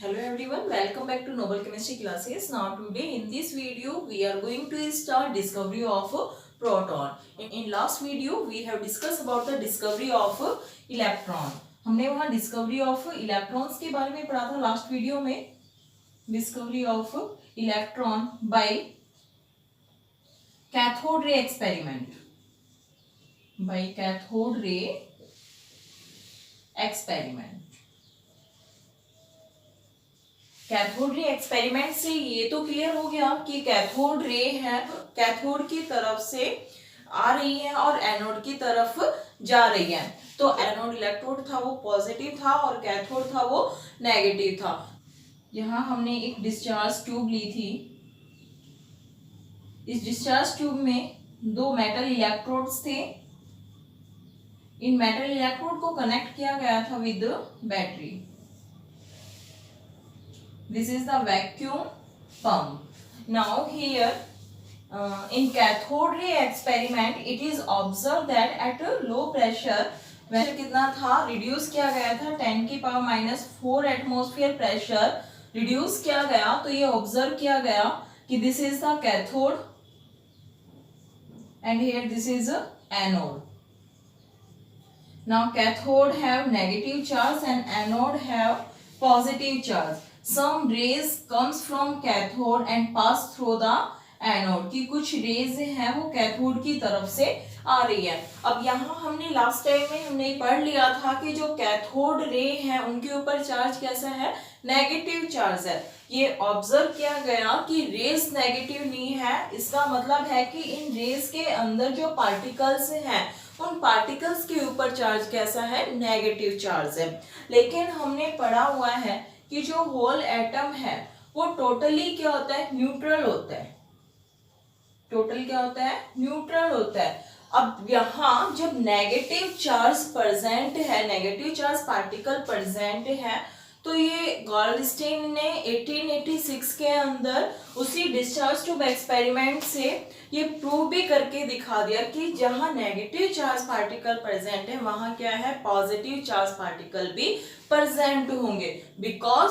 Hello everyone, welcome back to Noble Chemistry classes. Now today in this video we are going to start discovery of proton. In last video we have discussed about the discovery of electron. हमने वहाँ discovery of electrons के बारे में पढ़ा था last video में. Discovery of electron by cathode ray experiment. By cathode ray experiment. Cathode ray experiment से ये तो क्लियर हो गया कि कैथोड रे है कैथोड की तरफ से आ रही है और एनोड की तरफ जा रही है. तो एनोड इलेक्ट्रोड था वो पॉजिटिव था और कैथोड था वो नेगेटिव था. यहाँ हमने एक डिस्चार्ज ट्यूब ली थी. इस डिस्चार्ज ट्यूब में दो मेटल इलेक्ट्रोड्स थे. इन मेटल इलेक्ट्रोड को कनेक्ट किया गया था with battery. This is the vacuum pump. Now here in cathode ray experiment it is observed that at a low pressure pressure कितना था reduce किया गया था 10 की पावर -4 एटमॉस्फेयर प्रेशर reduce किया गया. तो ये observe किया गया कि this is the cathode and here this is a anode. Now cathode have negative charge and anode have positive charge. Some rays comes from cathode and pass through the anode. कि कुछ raise हैं वो cathode की तरफ से आ रही है. अब यहाँ हमने लास्ट टाइम में हमने पढ़ लिया था कि जो कैथोड रे हैं उनके ऊपर चार्ज कैसा है, नेगेटिव चार्ज है. ये ऑब्जर्व किया गया कि रेज नेगेटिव नहीं है. इसका मतलब है कि इन रेज के अंदर जो पार्टिकल्स हैं उन पार्टिकल्स के ऊपर चार्ज कैसा है, नेगेटिव चार्ज है. लेकिन हमने पढ़ा हुआ है कि जो होल एटम है वो टोटली क्या होता है, न्यूट्रल होता है. टोटल क्या होता है, न्यूट्रल होता है. अब यहाँ जब नेगेटिव चार्ज प्रेजेंट है, नेगेटिव चार्ज पार्टिकल प्रेजेंट है, तो ये गोल्डस्टीन ने 1886 के अंदर उसी डिस्चार्ज ट्यूब एक्सपेरिमेंट से ये प्रूव भी करके दिखा दिया कि जहाँ नेगेटिव चार्ज पार्टिकल प्रेजेंट है वहाँ क्या है, पॉजिटिव चार्ज पार्टिकल भी प्रेजेंट होंगे. Because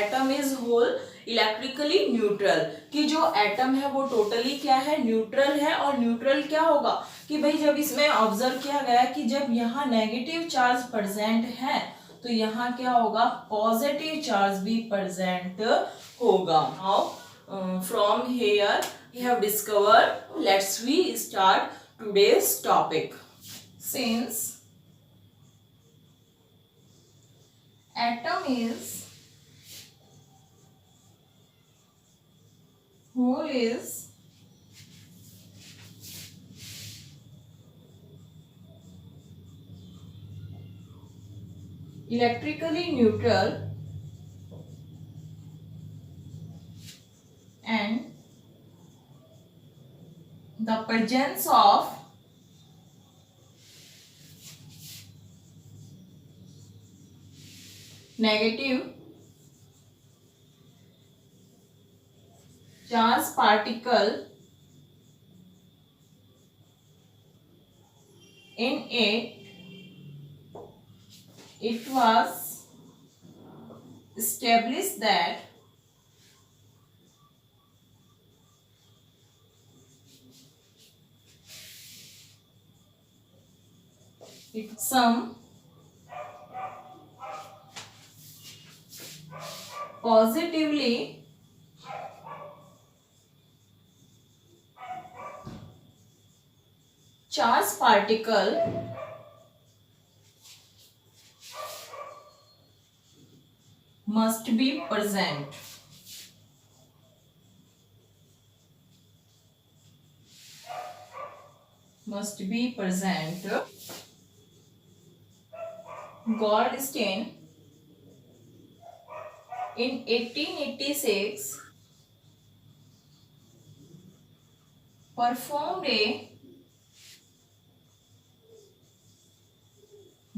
atom is whole electrically neutral. कि जो एटम है वो टोटली क्या है, न्यूट्रल है. और न्यूट्रल क्या होगा कि भाई जब इसमें ऑब्जर्व किया गया कि जब यहाँ नेगेटिव चार्ज प्रेजेंट है तो यहाँ क्या होगा, पॉजिटिव चार्ज भी प्रेजेंट होगा. Now from here we have discovered, let's we start today's topic. Since atom is whole is electrically neutral and the presence of negative charge particle in it was established that some positively charged particle must be present. Goldstein in 1886 performed a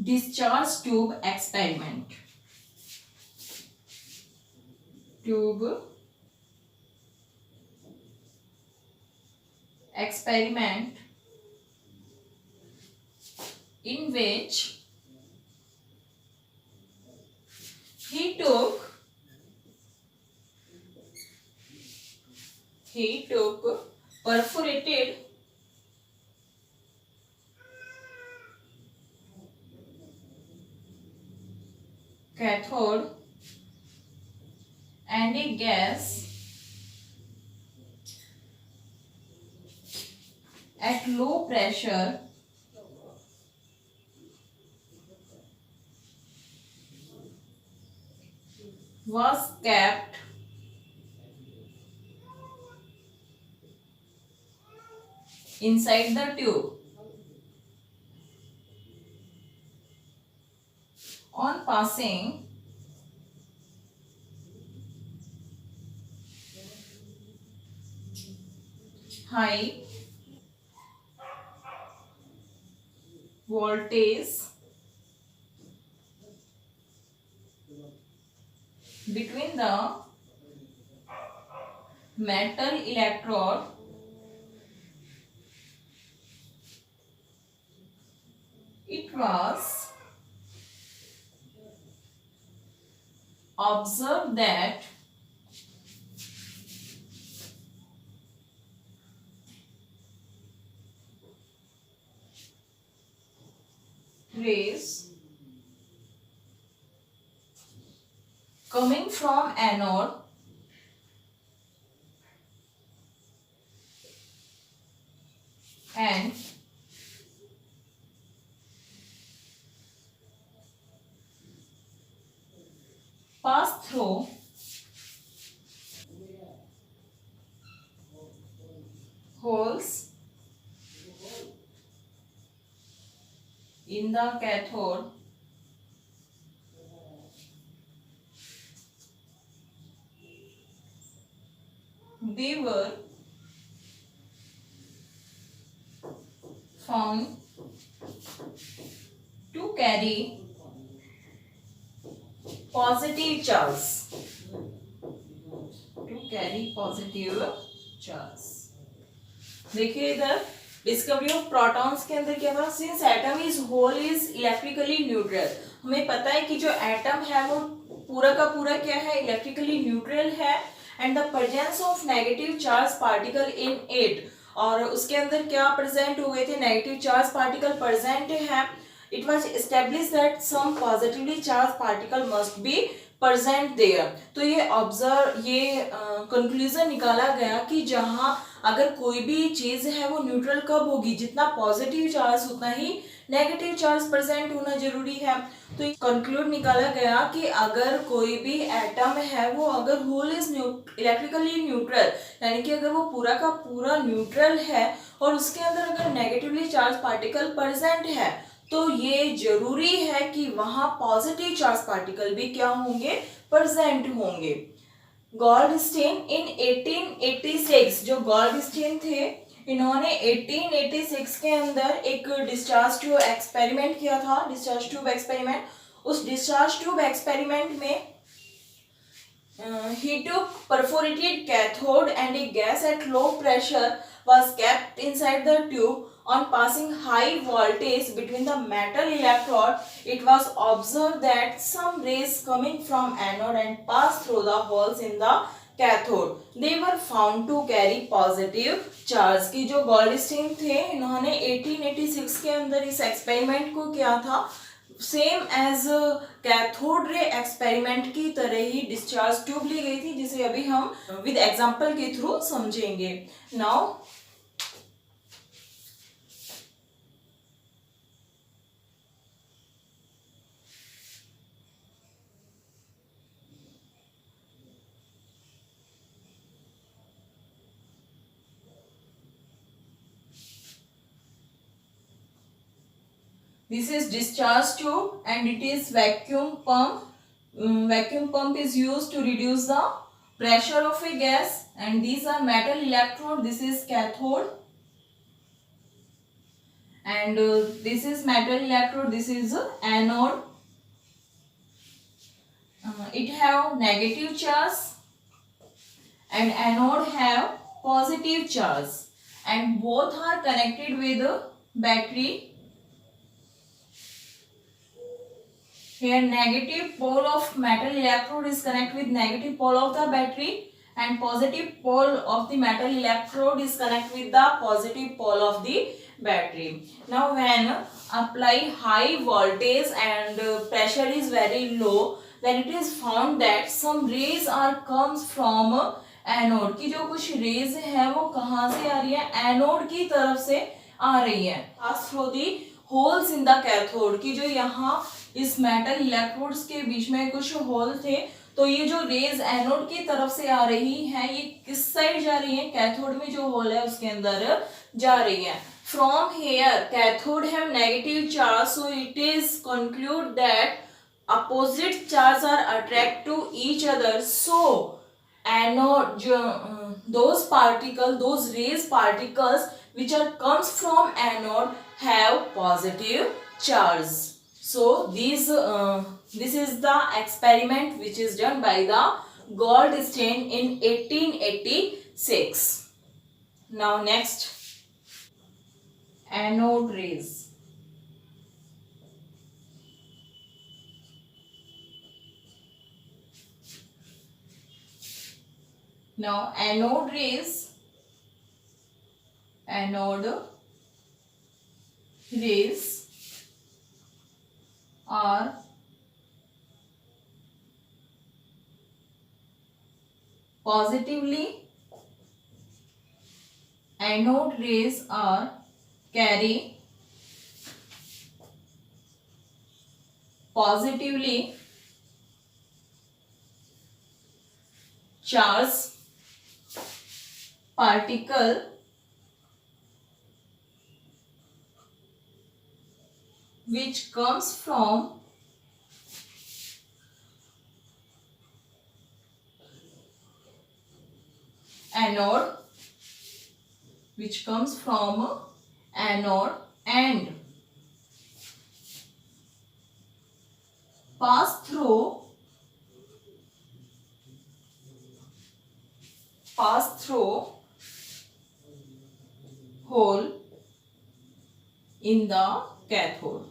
discharge tube experiment. In which he took He took perforated cathode and a gas at low pressure was kept inside the tube. On passing high voltage between the metal electrode it was observed that rays coming from anode and pass through holes in the cathode they were found to carry positive charge देखिए इधर discovery of protons के अंदर क्या था since atom is whole is electrically neutral हमें पता है कि जो एटम है वो पूरा का पूरा क्या है इलेक्ट्रिकली न्यूट्रल है and the presence of negative charge particle in it और उसके अंदर क्या प्रेजेंट हो गए थे नेगेटिव चार्ज पार्टिकल प्रेजेंट है it was established that some positively charged particle must be present there तो ये कंक्लूजन निकाला गया कि जहां अगर कोई भी चीज है वो न्यूट्रल कब होगी जितना पॉजिटिव चार्ज उतना ही नेगेटिव चार्ज प्रेजेंट होना जरूरी है तो ये कंक्लूड निकाला गया कि अगर कोई भी एटम है वो अगर होल इज इलेक्ट्रिकली न्यूट्रल यानी कि अगर वो पूरा का पूरा न्यूट्रल है और उसके अंदर अगर नेगेटिवली चार्ज पार्टिकल प्रेजेंट है तो ये जरूरी है कि वहां पॉजिटिव चार्ज पार्टिकल भी क्या होंगे प्रेजेंट होंगे गॉल्डस्टीन इन 1886 जो गॉल्डस्टीन थे इन्होंने 1886 के अंदर एक डिस्चार्ज ट्यूब एक्सपेरिमेंट किया था डिस्चार्ज ट्यूब एक्सपेरिमेंट उस डिस्चार्ज ट्यूब एक्सपेरिमेंट में he took perforated cathode and a gas at low pressure was kept inside the tube on passing high voltage between the metal electrode it was observed that some rays coming from anode and pass through the holes in the cathode they were found to carry positive charge की जो Goldstein थे इन्होंने 1886 के अंदर इस experiment को किया था same as cathode ray experiment की तरह ही डिस्चार्ज ट्यूब ली गई थी जिसे अभी हम विद एग्जांपल के थ्रू समझेंगे now this is discharge tube and it is vacuum pump vacuum pump is used to reduce the pressure of a gas and these are metal electrode this is cathode and this is metal electrode this is anode it have negative charge and anode have positive charge and both are connected with a battery here negative pole of metal electrode is connected with negative pole of the battery and positive pole of the metal electrode is connect with the positive pole of the battery. Now when apply high voltage and pressure is very low, then it is found that some rays are comes from anode की जो कुछ raise है वो कहाँ से आ रही है, anode की तरफ से आ रही है, pass through the holes in the cathode की जो यहाँ इस मेटल इलेक्ट्रोड्स के बीच में कुछ होल थे, तो ये जो रेज एनोड की तरफ से आ रही है ये किस साइड जा रही है, कैथोड में जो होल है उसके अंदर जा रही है. From here cathode have negative charge, so it is conclude that opposite charge are attract to each other. So anode those particles, those rays particles which are comes from anode have positive charge. So this is the experiment which is done by the Goldstein in 1886. Now next, anode rays. Now anode rays are positively, anode rays are carry positively charged particle which comes from anode, and pass through hole in the cathode.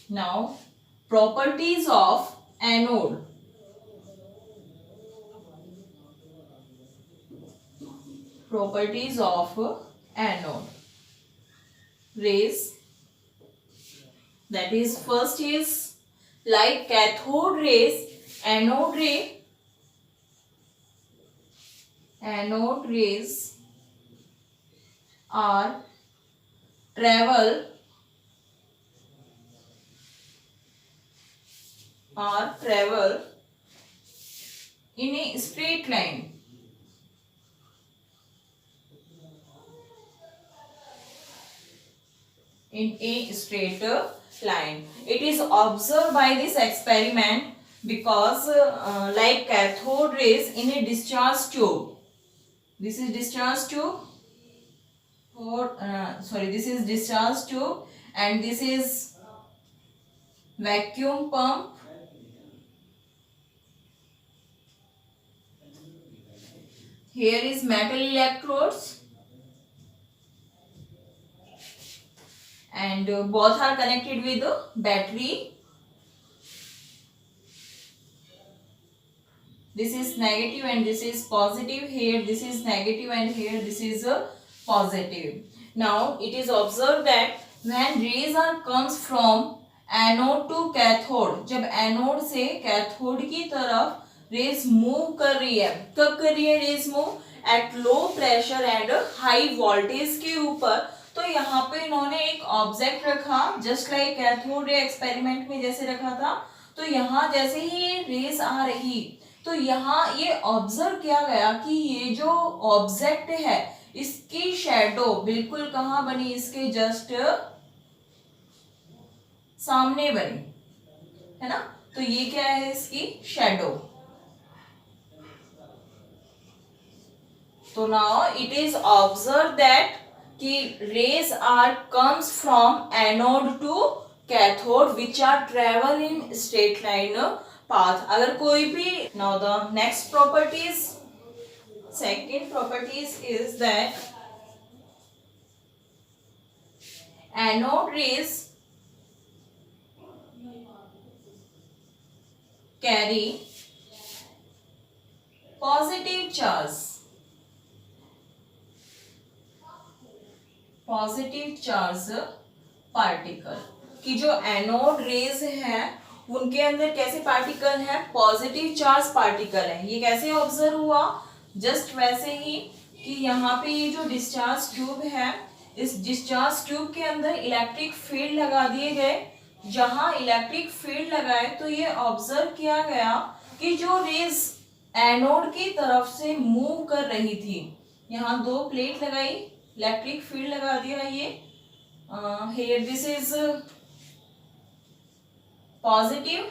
Now properties of anode. Rays, that is first is like cathode rays, anode rays are travel in a straight line. It is observed by this experiment because like cathode rays in a discharge tube. This is discharge tube, this is discharge tube, and this is vacuum pump. Here is metal electrodes, and both are connected with the battery. This is negative and this is positive. Here this is negative and here this is a positive. Now it is observed that when rays are comes from anode to cathode, जब anode से cathode की तरफ raise move कर रही है, कब कर रही है rays move, at low pressure and high voltage के ऊपर, तो यहाँ पे इन्होंने एक ऑब्जेक्ट रखा just like cathode ray experiment में जैसे रखा था. तो यहाँ जैसे ही ये रेज आ रही तो यहाँ ये ऑब्जर्व किया गया कि ये जो ऑब्जेक्ट है इसकी शैडो बिल्कुल कहाँ बनी, इसके जस्ट सामने बनी है ना. तो ये क्या है, इसकी शैडो. तो now it is observe that कि rays are comes from anode to cathode which are travel in straight line path. अगर कोई भी, now the next properties, second properties is that anode rays carry positive charge, positive charge particle, कि जो anode rays है उनके अंदर कैसे particle है, पॉजिटिव चार्ज पार्टिकल है। ये कैसे ऑब्जर्व हुआ, जस्ट वैसे ही कि यहाँ पे ये जो डिस्चार्ज ट्यूब है, इस डिस्चार्ज ट्यूब के अंदर इलेक्ट्रिक फील्ड लगा दिए गए। जहां इलेक्ट्रिक फील्ड लगाए तो ये ऑब्जर्व किया गया कि जो रेज एनोड की तरफ से मूव कर रही थी, यहाँ दो प्लेट लगाई, इलेक्ट्रिक फील्ड लगा दिया। ये here this is positive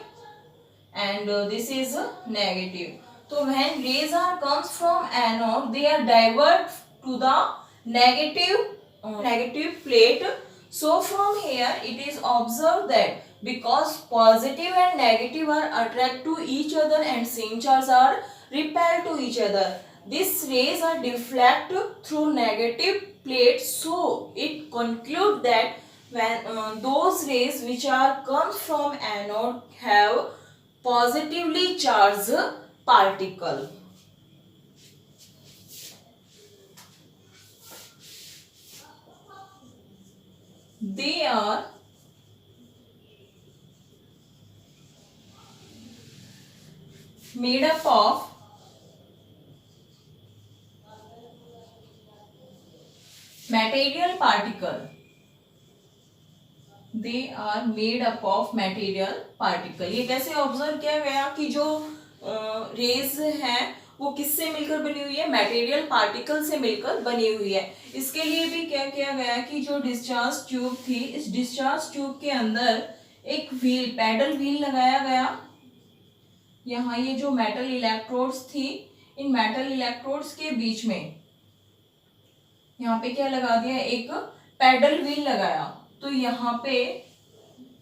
and this is negative. So when rays are comes from anode, they are divert to the negative plate. So from here it is observed that because positive and negative are attract to each other and same charge are repel to each other, these rays are deflect through negative plate. So it conclude that when those rays which are comes from anode have positively charged particle. They are made up of material particle. They are made up of material particle. ये कैसे observe किया गया कि जो raise है वो किससे मिलकर बनी हुई है, मटेरियल पार्टिकल से मिलकर बनी हुई है। इसके लिए भी क्या किया गया कि जो डिस्चार्ज ट्यूब थी, इस डिस्चार्ज ट्यूब के अंदर एक व्हील, पैडल व्हील लगाया गया। यहाँ ये जो मेटल इलेक्ट्रोड्स थी, इन मेटल इलेक्ट्रोड्स के बीच में यहाँ पे क्या लगा दिया, एक पैडल व्हील लगाया। तो यहाँ पे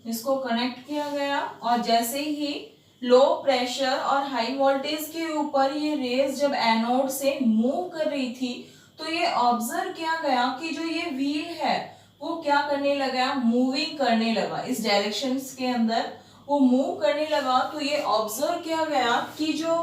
इसको कनेक्ट किया गया और जैसे ही लो प्रेशर और हाई वोल्टेज के ऊपर ये रेज जब एनोड से मूव कर रही थी, तो ये ऑब्जर्व किया गया कि जो ये व्हील है वो क्या करने लगा, मूविंग करने लगा, इस डायरेक्शन के अंदर वो मूव करने लगा। तो ये ऑब्जर्व किया गया कि जो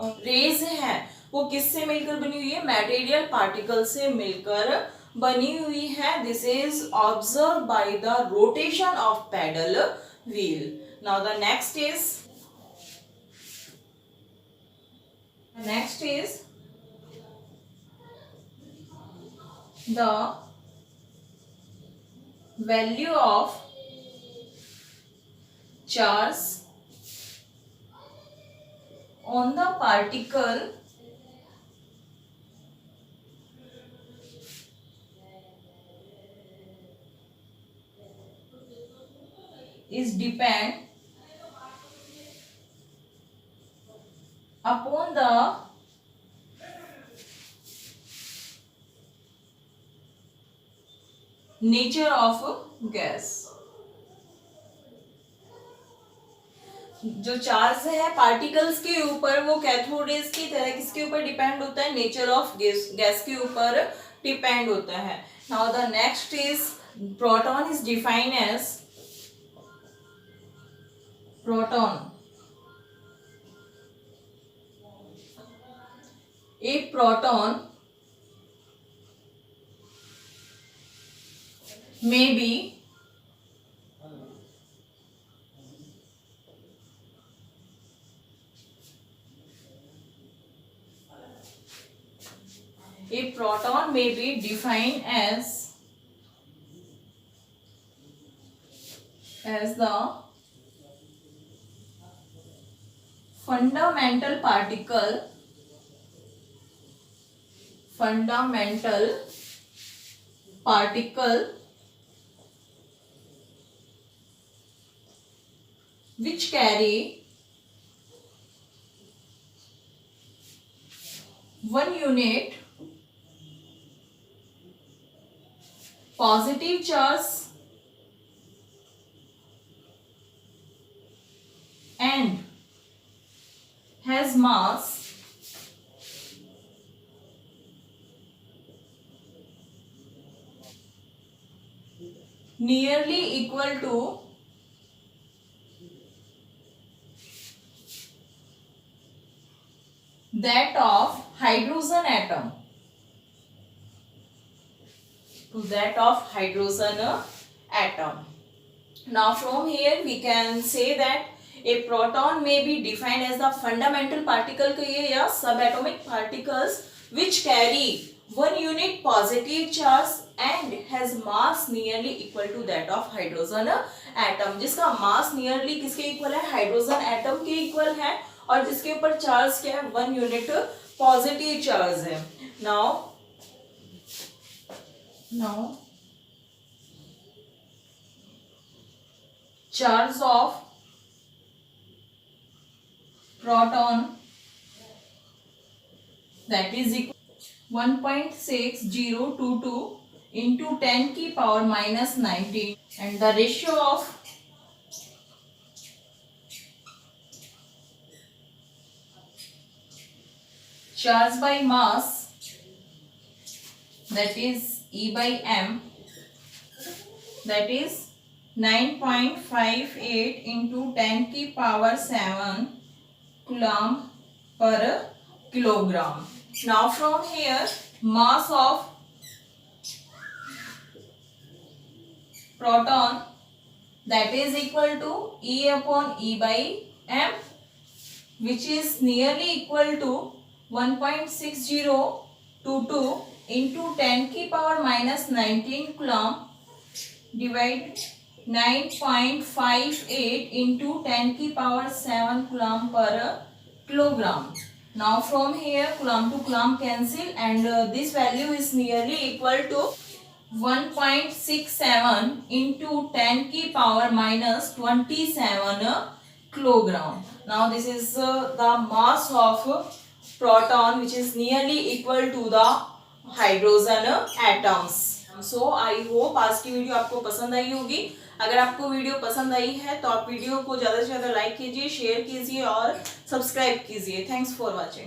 रेज है वो किससे मिलकर बनी हुई है, मटेरियल पार्टिकल से मिलकर बनी हुई है। This is observe by the rotation of paddle wheel. Now the next is the value of charge on the particle is depend upon the nature of gas. जो चार्ज है पार्टिकल्स के ऊपर वो कैथोड रेज की तरह किसके ऊपर depend होता है, नेचर ऑफ गैस के ऊपर डिपेंड होता है। Now the next is proton is defined as proton. A proton may be defined as the fundamental particle which carry one unit positive charge and has mass nearly equal to that of hydrogen atom. To that of hydrogen atom. Now from here we can say that a proton may be defined as the fundamental particle कहिए या subatomic particles which carry 1 unit positive charge and has mass nearly equal to that of hydrogen atom. जिसका mass nearly किसके equal है? hydrogen atom के equal है और जिसके ऊपर charge क्या है? 1 unit positive charge है. Now charge of proton that is equal 1.6022 into 10 की power minus 19 and the ratio of charge by mass that is E by m that is 9.58 into 10 की power 7 coulomb per kilogram. Now from here mass of proton that is equal to E upon E by m which is nearly equal to 1.6022 into 10 की power minus 19 coulomb divide 9.58 into 10 की power 7 coulomb per kilogram. Now from here coulomb to coulomb cancel and this value is nearly equal to 1.67 into 10 की power minus 27 kilogram. Now this is the mass of proton which is nearly equal to the hydrogen atoms. So I hope आज की video आपको पसंद आई होगी. अगर आपको video पसंद आई है तो आप वीडियो को ज़्यादा से ज़्यादा लाइक कीजिए, शेयर कीजिए और सब्सक्राइब कीजिए. Thanks for watching.